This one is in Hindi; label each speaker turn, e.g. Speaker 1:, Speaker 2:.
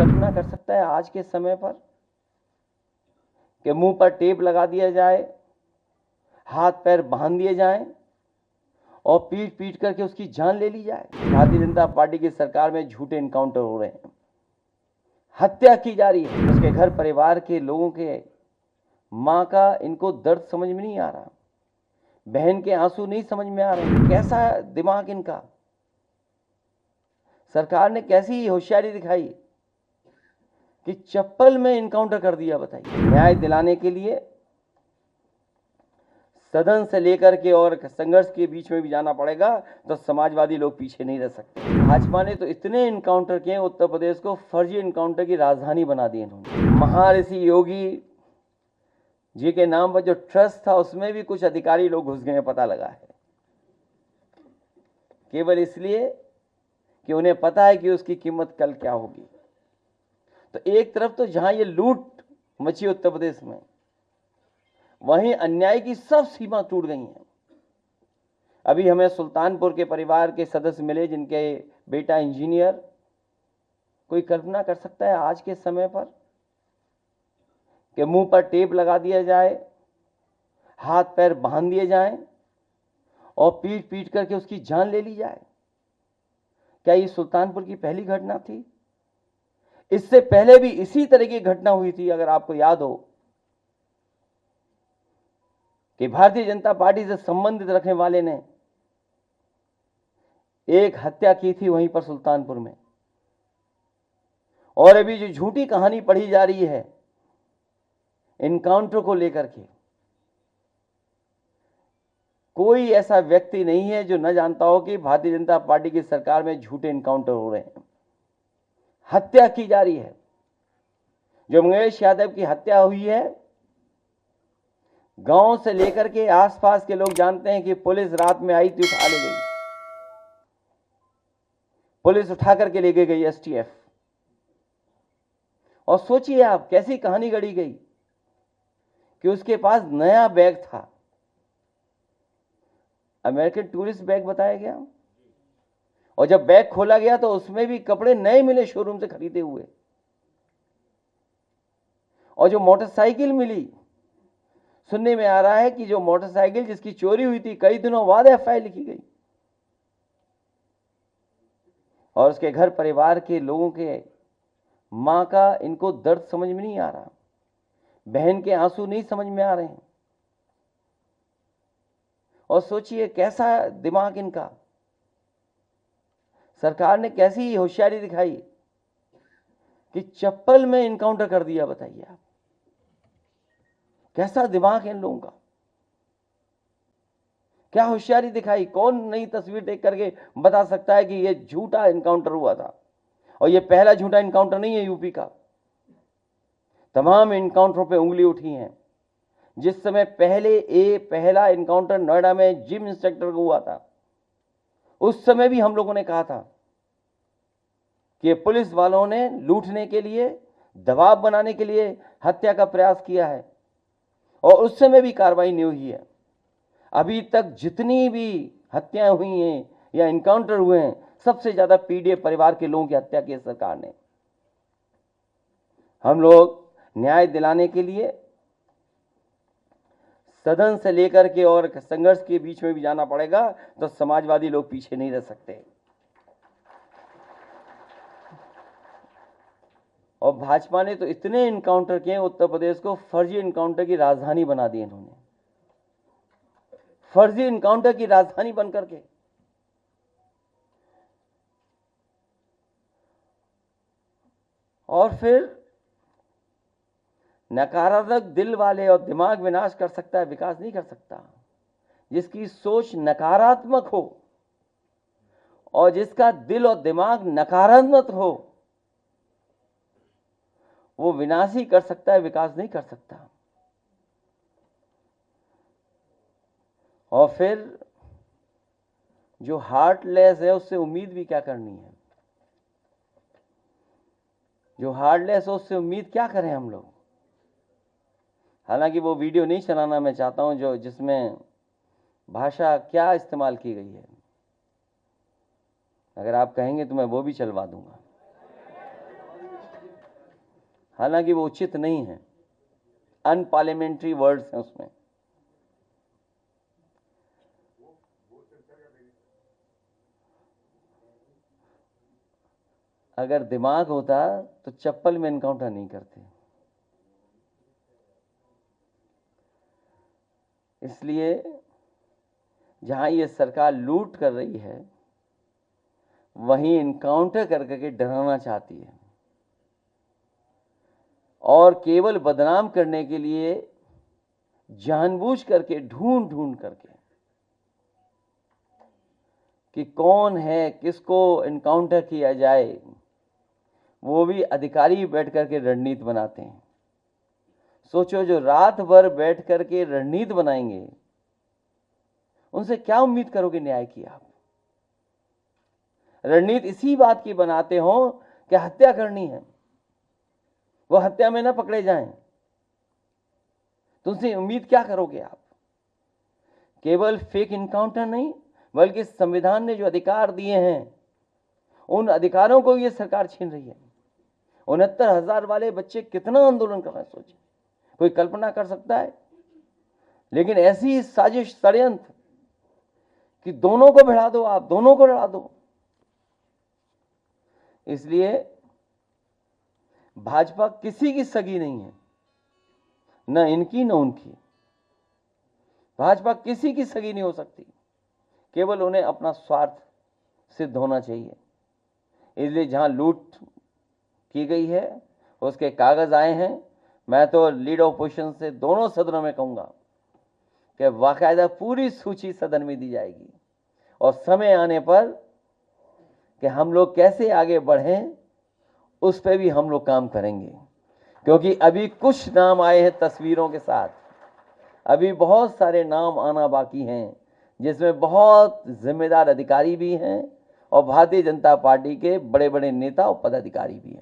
Speaker 1: कल्पना कर सकता है आज के समय पर कि मुंह पर टेप लगा दिया जाए, हाथ पैर बांध दिए जाएं और पीट पीट करके उसकी जान ले ली जाए। भारतीय जनता पार्टी की सरकार में झूठे इनकाउंटर हो रहे हैं, हत्या की जा रही है। उसके घर परिवार के लोगों के मां का इनको दर्द समझ में नहीं आ रहा, बहन के आंसू नहीं समझ में आ रहे। कैसा दिमाग इनका, सरकार ने कैसी होशियारी दिखाई कि चप्पल में इनकाउंटर कर दिया। बताइए, न्याय दिलाने के लिए सदन से लेकर के और संघर्ष के बीच में भी जाना पड़ेगा, तो समाजवादी लोग पीछे नहीं रह सकते। भाजपा ने तो इतने इनकाउंटर किए, उत्तर प्रदेश को फर्जी इनकाउंटर की राजधानी बना दी इन्होंने। महर्षि योगी जी के नाम पर जो ट्रस्ट था उसमें भी कुछ अधिकारी लोग घुस गए, पता लगा है, केवल इसलिए कि उन्हें पता है कि उसकी कीमत कल क्या होगी। तो एक तरफ तो जहां ये लूट मची उत्तर प्रदेश में, वहीं अन्याय की सब सीमा टूट गई हैं। अभी हमें सुल्तानपुर के परिवार के सदस्य मिले जिनके बेटा इंजीनियर। कोई कल्पना कर सकता है आज के समय पर कि मुंह पर टेप लगा दिया जाए, हाथ पैर बांध दिए जाएं और पीट पीट करके उसकी जान ले ली जाए? क्या ये सुल्तानपुर की पहली घटना थी? इससे पहले भी इसी तरह की घटना हुई थी। अगर आपको याद हो कि भारतीय जनता पार्टी से संबंधित रखने वाले ने एक हत्या की थी वहीं पर सुल्तानपुर में। और अभी जो झूठी कहानी पढ़ी जा रही है इनकाउंटर को लेकर के, कोई ऐसा व्यक्ति नहीं है जो न जानता हो कि भारतीय जनता पार्टी की सरकार में झूठे इनकाउंटर हो रहे हैं, हत्या की जा रही है। जो मंगेश यादव की हत्या हुई है, गांव से लेकर के आसपास के लोग जानते हैं कि पुलिस रात में आई थी, उठा ले गई, पुलिस उठा करके लेके गई एसटीएफ। और सोचिए आप कैसी कहानी गढ़ी गई कि उसके पास नया बैग था, अमेरिकन टूरिस्ट बैग बताया गया, और जब बैग खोला गया तो उसमें भी कपड़े नए मिले, शोरूम से खरीदे हुए। और जो मोटरसाइकिल मिली, सुनने में आ रहा है कि जो मोटरसाइकिल जिसकी चोरी हुई थी, कई दिनों बाद एफआईआर लिखी गई और उसके घर परिवार के लोगों के मां का इनको दर्द समझ में नहीं आ रहा, बहन के आंसू नहीं समझ में आ रहे हैं। और सोचिए कैसा दिमाग इनका, सरकार ने कैसी होशियारी दिखाई कि चप्पल में इनकाउंटर कर दिया। बताइए आप, कैसा दिमाग है इन लोगों का, क्या होशियारी दिखाई। कौन नई तस्वीर देख करके बता सकता है कि यह झूठा इनकाउंटर हुआ था? और यह पहला झूठा इनकाउंटर नहीं है यूपी का, तमाम इनकाउंटरों पे उंगली उठी है। जिस समय पहला इनकाउंटर नोएडा में जिम इंस्ट्रक्टर को हुआ था, उस समय भी हम लोगों ने कहा था कि पुलिस वालों ने लूटने के लिए, दबाव बनाने के लिए हत्या का प्रयास किया है, और उस समय भी कार्रवाई नहीं हुई है। अभी तक जितनी भी हत्याएं हुई हैं या इनकाउंटर हुए हैं, सबसे ज्यादा पीड़ित परिवार के लोगों की हत्या की सरकार ने। हम लोग न्याय दिलाने के लिए सदन से लेकर के और संघर्ष के बीच में भी जाना पड़ेगा, तो समाजवादी लोग पीछे नहीं रह सकते। और भाजपा ने तो इतने इनकाउंटर किए, उत्तर प्रदेश को फर्जी इनकाउंटर की राजधानी बना दी इन्होंने, फर्जी इनकाउंटर की राजधानी बनकर के। और फिर नकारात्मक दिल वाले, और दिमाग विनाश कर सकता है, विकास नहीं कर सकता। जिसकी सोच नकारात्मक हो और जिसका दिल और दिमाग नकारात्मक हो, वो विनाश ही कर सकता है, विकास नहीं कर सकता। और फिर जो हार्टलेस है उससे उम्मीद भी क्या करनी है? जो हार्टलेस है उससे उम्मीद क्या करें हम लोग? हालांकि वो वीडियो नहीं चलाना मैं चाहता हूं जो जिसमें भाषा क्या इस्तेमाल की गई है। अगर आप कहेंगे तो मैं वो भी चलवा दूंगा। हालांकि वो उचित नहीं है, अनपार्लियामेंट्री वर्ड्स हैं उसमें। अगर दिमाग होता तो चप्पल में एनकाउंटर नहीं करते। इसलिए जहां ये सरकार लूट कर रही है वहीं एनकाउंटर करके डराना चाहती है, और केवल बदनाम करने के लिए जानबूझ करके ढूंढ ढूंढ करके कि कौन है, किसको एनकाउंटर किया जाए, वो भी अधिकारी बैठ करके रणनीति बनाते हैं। सोचो, जो रात भर बैठ करके रणनीति बनाएंगे उनसे क्या उम्मीद करोगे न्याय की आप? रणनीति इसी बात की बनाते हो कि हत्या करनी है, वो हत्या में ना पकड़े जाएं, तुमसे उम्मीद क्या करोगे आप? केवल फेक इनकाउंटर नहीं, बल्कि संविधान ने जो अधिकार दिए हैं उन अधिकारों को ये सरकार छीन रही है। 69,000 वाले बच्चे कितना आंदोलन कर रहे हैं, सोचिए, कोई कल्पना कर सकता है? लेकिन ऐसी साजिश, षड्यंत्र कि दोनों को भिड़ा दो, आप दोनों को लड़ा दो। इसलिए भाजपा किसी की सगी नहीं है, न इनकी न उनकी। भाजपा किसी की सगी नहीं हो सकती, केवल उन्हें अपना स्वार्थ सिद्ध होना चाहिए। इसलिए जहां लूट की गई है उसके कागज आए हैं। मैं तो लीड ऑपोजिशन से दोनों सदनों में कहूंगा कि बाकायदा पूरी सूची सदन में दी जाएगी, और समय आने पर कि हम लोग कैसे आगे बढ़ें उस पर भी हम लोग काम करेंगे। क्योंकि अभी कुछ नाम आए हैं तस्वीरों के साथ, अभी बहुत सारे नाम आना बाकी हैं, जिसमें बहुत जिम्मेदार अधिकारी भी हैं और भारतीय जनता पार्टी के बड़े बड़े नेता और पदाधिकारी भी हैं।